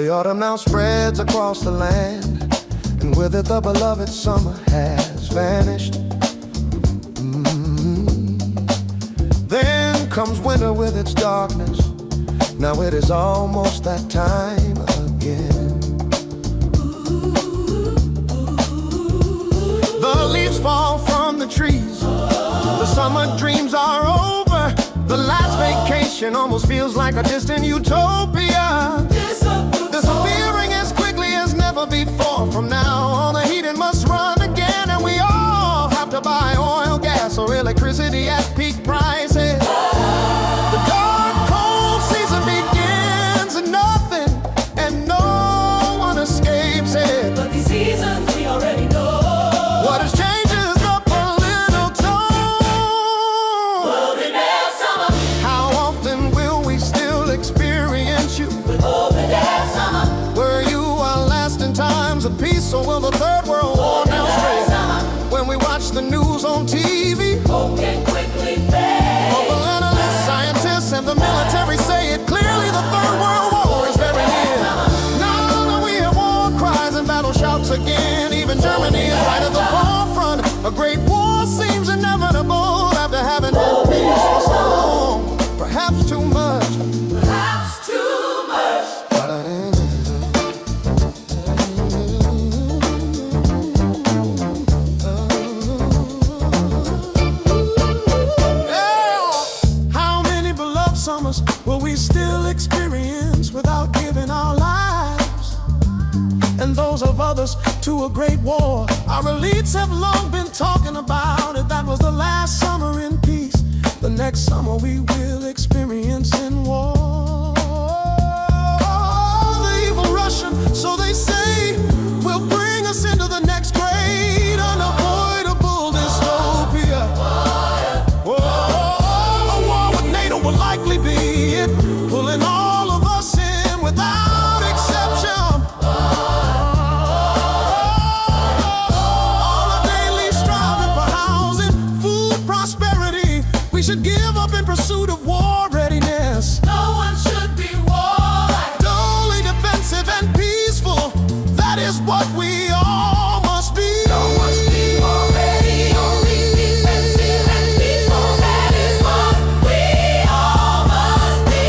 The autumn now spreads across the land, and with it the beloved summer has vanished. Then comes winter with its darkness. Now it is almost that time again. The leaves fall from the trees, the summer dreams are over. The last vacation almost feels like a distant utopia. Disappearing as quickly as never before. From now on the heating must run again, and we all have to buy oil, gas, or electricity at peak prices. The dark, cold season begins, and nothing and no one escapes it. But these seasons we already know. What has changed is the political tone. Will be next summer. How often will we still experience you? Will be next summer. Were you our last in times of peace, or will the third world war now spread? When we watch the news on TV, hope can quickly fade. global analysts, scientists, and the military say it clearly: the third world war is very near. Now that we hear war cries and battle shouts again, even Germany is right at the forefront. A great war seems inevitable after having had peace for so long. Perhaps too much. Perhaps too much. How many beloved summers will we still experience without giving our lives, and those of others, to a great war? Our elites have long been talking about it. That was the last summer in peace. The next summer we will experience in war. The evil Russian, so they say, will bring us into the next great unavoidable dystopia. A war with NATO will likely be it, pulling all of us in without exception. All the daily striving for housing, food, prosperity, we should give up in pursuit of war readiness. No one should be warlike. Only defensive and peaceful, that is what we all must be. No one should be war ready. Only defensive and peaceful. That is what we all must be.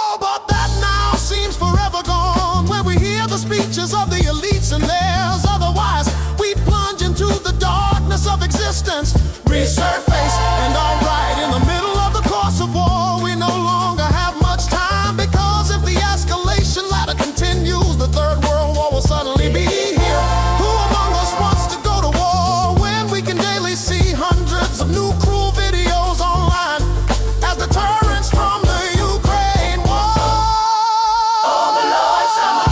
Oh, but that now seems forever gone, where we hear the speeches of the elites and theirs. Otherwise, we plunge into the darkness of existence, resurface, and all right, in the middle of the course of war, we no longer have much time, because if the escalation ladder continues, the third world war will suddenly be here. Who among us wants to go to war when we can daily see hundreds of new cruel videos online as deterrents from the Ukraine war? Oh, beloved summer.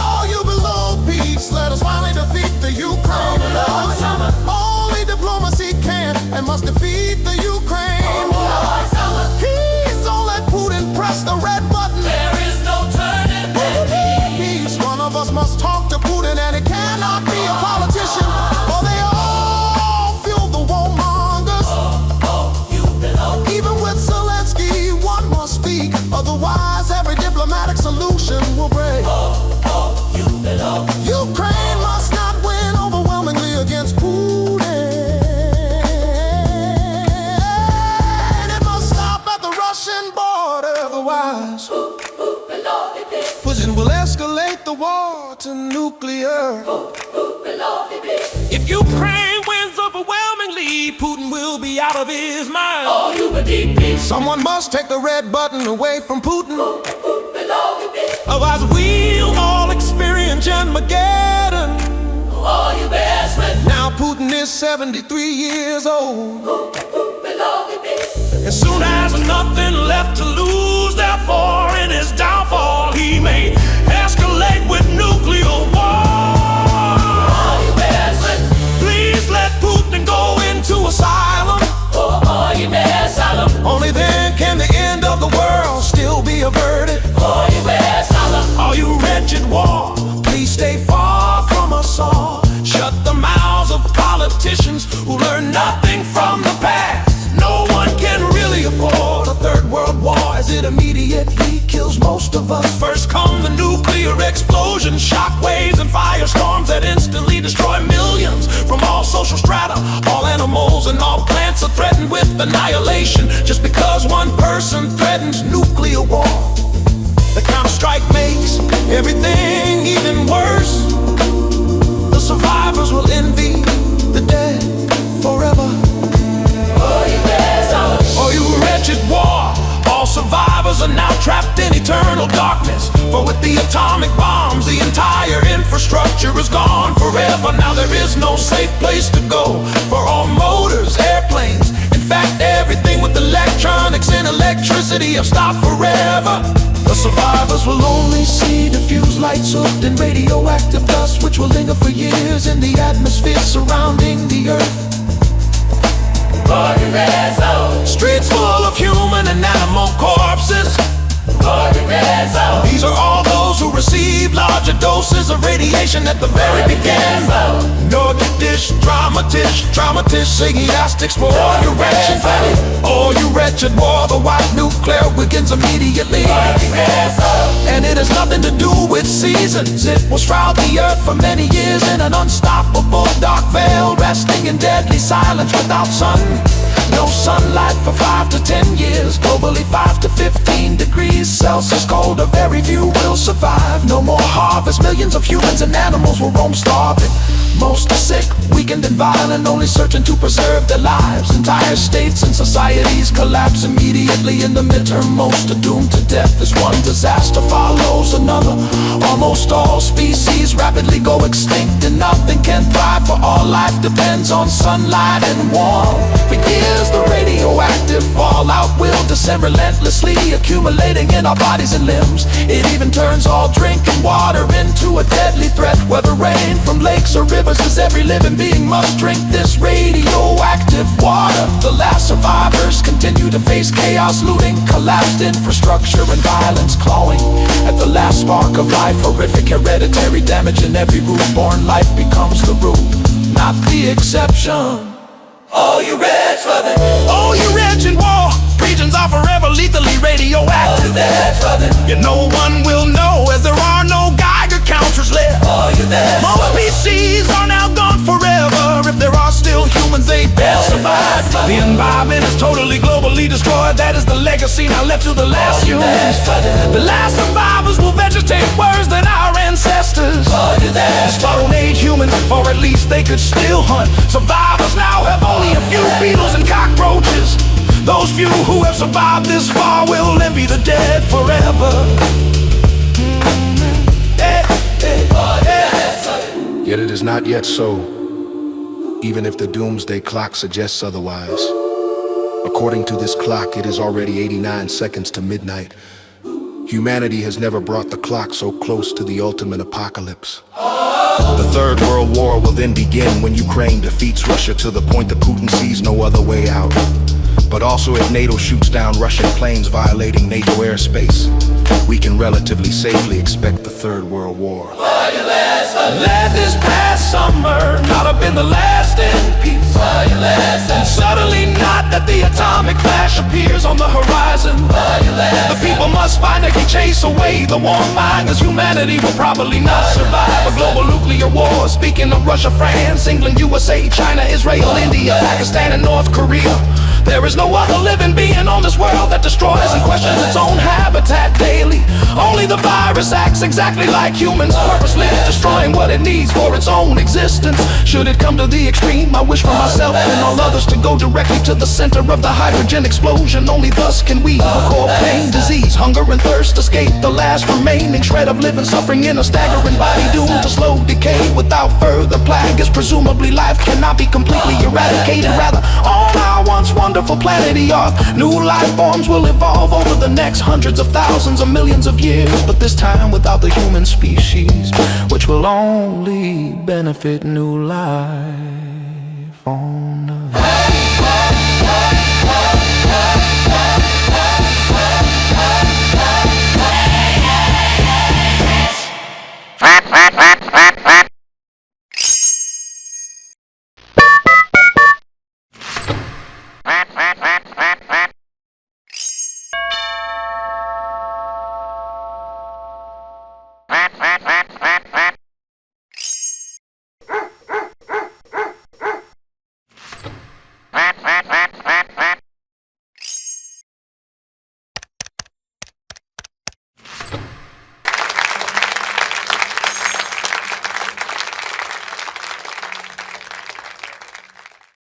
Oh, you below peace, let us finally defeat the Ukraine. Beloved summer. Only diplomacy can and must defeat the Ukraine war. Beloved summer. Please don't let Putin press the red button. There is no turning back. Peace, one of us must talk to Putin, and it cannot be a politician, for they all fuel the warmongers. You belong. Even with Zelensky, one must speak, otherwise every diplomatic solution will break. You belong. Ukraine must not win overwhelmingly against Putin. It must stop at the Russian border, otherwise Beloved peace. Putin will escalate the war to nuclear. Beloved peace. If Ukraine wins overwhelmingly, Putin will be out of his mind. Oh, you will need peace. Someone must take the red button away from Putin, Beloved peace. Otherwise we'll all experience Armageddon. Oh, you best friend. Now Putin is 73 years old. Beloved peace. As soon as nothing left to lose, therefore in his downfall he may escalate with nuclear war. Oh, you best friend. Please let Putin go into asylum. Oh, you best solemn. Only then can the end of the world still be averted. Oh, you best solemn. Are you wretched war? Please stay far from us all. Shut the mouths of politicians who learn nothing from the past. No one can really afford A third world war, as it immediately kills most of us. first call explosions, shockwaves, and firestorms that instantly destroy millions. From all social strata, all animals and all plants are threatened with annihilation, just because one person threatens nuclear war. The counter-strike makes everything even worse. The survivors will envy the dead forever. Oh, you wretched war! All survivors are now trapped in eternal darkness. For with the atomic bombs, the entire infrastructure is gone forever. Now there is no safe place to go for all motors, airplanes. In fact, everything with electronics and electricity have stopped forever. The survivors will only see diffused light soaked in radioactive dust, which will linger for years in the atmosphere surrounding the earth. Streets full of human and animal corpses. These are all those who received larger doses of radiation at the very beginning. Dramatist, psychiatrics for all you wretched. Oh, you wretched war, the white nuclear begins immediately. And it has nothing to do with seasons. It will shroud the earth for many years in an unstoppable dark veil, resting in deadly silence without sun. No sunlight for 5 to 10 years. Globally 5 to 15 degrees Celsius colder. Very few will survive. No more harvest. Millions of humans and animals will roam starving. Most are sick, weakened and violent, only searching to preserve their lives. Entire states and societies collapse immediately in the midterm. Most are doomed to death as one disaster follows another. Almost all species rapidly go extinct, and nothing can thrive, for all life depends on sunlight and warmth. For years the radioactive fallout will descend relentlessly, accumulating in our bodies and limbs. It even turns all drinking water into a deadly threat. Whether rain from lakes or rivers, as every living being must drink this radioactive water. The last survivors continue to face chaos, looting, collapsed infrastructure, and violence clawing at the last spark of life. Horrific hereditary damage in every root-born life becomes the rule, not the exception. Oh, you wretched war! Regions are forever lethally radioactive. No one will know, as there are no Geiger counters left. Most species are now gone forever. If there are still humans, they will survive. The environment is totally globally destroyed. That is the legacy now left to the last humans. The last survivors will vegetate worse than our ancestors. Stone age humans, or at least they could still hunt. Survivors now have only a few beetles and cockroaches. Those few who have survived this far will envy the dead forever. Yet it is not yet so, even if the doomsday clock suggests otherwise. According to this clock, it is already 89 seconds to midnight. Humanity has never brought the clock so close to the ultimate apocalypse. The Third World War will then begin when Ukraine defeats Russia to the point that Putin sees no other way out. But also if NATO shoots down Russian planes violating NATO airspace, we can relatively safely expect the Third World War. Let this past summer not have been the last in peace. And suddenly not that the atomic flash appears on the horizon. The people must finally chase away the warm mind, as humanity will probably not survive a global nuclear war. Speaking of Russia, France, England, USA, China, Israel, India, Pakistan, and North Korea, there is no other living being on this world that destroys and questions its own habitat daily. Only the virus acts exactly like humans, purposely destroying what it needs for its own existence. Should it come to the extreme, I wish for myself and all others to go directly to the center of the hydrogen explosion. Only thus can we avoid pain, disease, hunger, and thirst, escape the last remaining shred of living suffering in a staggering body doomed to slow decay without further plague, as presumably life cannot be completely eradicated. Rather, on our once wonderful planet Earth, new life forms will evolve over the next hundreds of thousands of millions of years, but this time without the human species, which will only benefit new life on Earth.